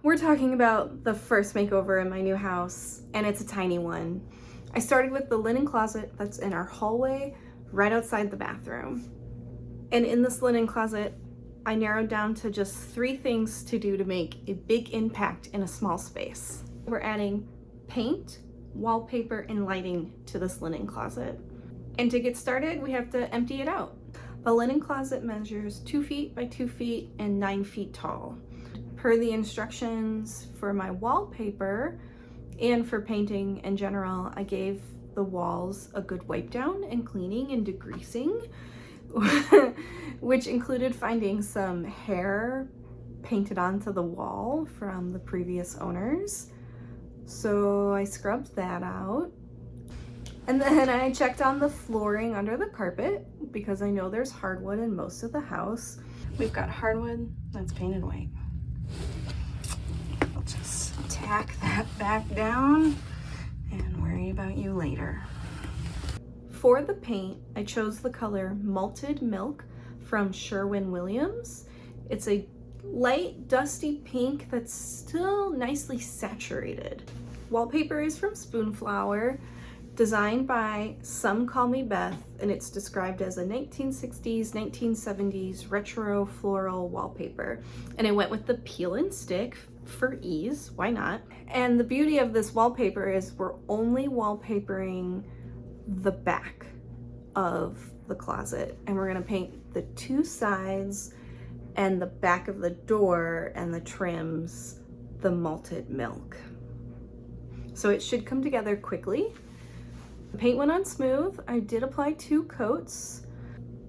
We're talking about the first makeover in my new house, and it's a tiny one. I started with the linen closet that's in our hallway right outside the bathroom. And in this linen closet, I narrowed down to just 3 things to do to make a big impact in a small space. We're adding paint, wallpaper, and lighting to this linen closet. And to get started, we have to empty it out. The linen closet measures 2 feet by 2 feet and 9 feet tall. Per the instructions for my wallpaper and for painting in general, I gave the walls a good wipe down and cleaning and degreasing, which included finding some hair painted onto the wall from the previous owners. So I scrubbed that out. And then I checked on the flooring under the carpet because I know there's hardwood in most of the house. We've got hardwood that's painted white. I'll just tack that back down and worry about you later. For the paint, I chose the color Malted Milk from Sherwin-Williams. It's a light dusty pink that's still nicely saturated. Wallpaper is from Spoonflower, designed by Some Call Me Beth, and it's described as a 1960s, 1970s retro floral wallpaper. And I went with the peel and stick for ease, why not? And the beauty of this wallpaper is we're only wallpapering the back of the closet, and we're gonna paint the 2 sides and the back of the door and the trims the Malted Milk. So it should come together quickly. The paint went on smooth. I did apply 2 coats,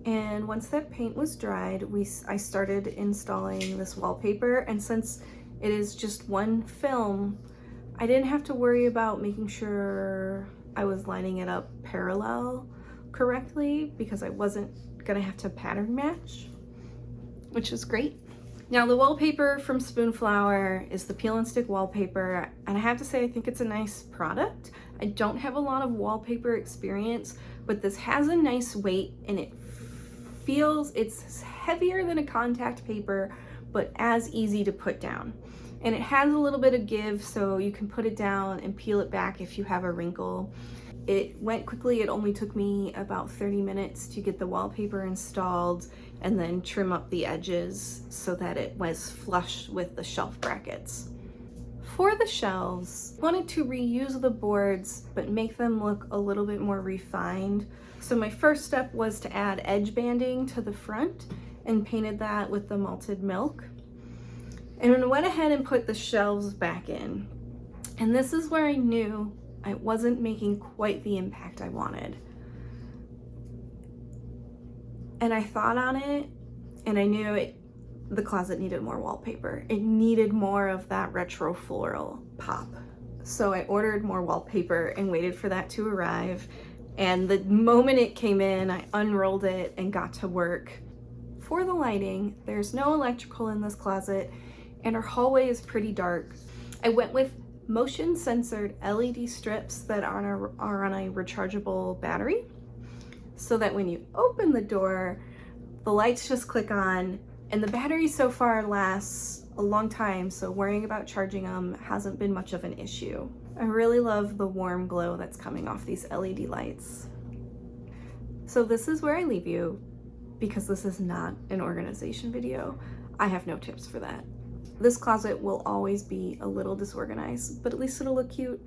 and once that paint was dried, I started installing this wallpaper. And since it is just one film, I didn't have to worry about making sure I was lining it up parallel correctly because I wasn't gonna have to pattern match, which is great. Now the wallpaper from Spoonflower is the peel and stick wallpaper, and I have to say I think it's a nice product. I don't have a lot of wallpaper experience, but this has a nice weight and it's heavier than a contact paper, but as easy to put down. And it has a little bit of give, so you can put it down and peel it back if you have a wrinkle. It went quickly. It only took me about 30 minutes to get the wallpaper installed and then trim up the edges so that it was flush with the shelf brackets. For the shelves, I wanted to reuse the boards but make them look a little bit more refined. So my first step was to add edge banding to the front and painted that with the Malted Milk. And then went ahead and put the shelves back in. And this is where I knew I wasn't making quite the impact I wanted. And I thought on it, and I knew the closet needed more wallpaper. It needed more of that retro floral pop. So I ordered more wallpaper and waited for that to arrive. And the moment it came in, I unrolled it and got to work. For the lighting, there's no electrical in this closet, and our hallway is pretty dark. I went with motion censored LED strips that are on a rechargeable battery, so that when you open the door, the lights just click on, and the battery so far lasts a long time, so worrying about charging them hasn't been much of an issue. I really love the warm glow that's coming off these LED lights. So this is where I leave you, because this is not an organization video. I have no tips for that. This closet will always be a little disorganized, but at least it'll look cute.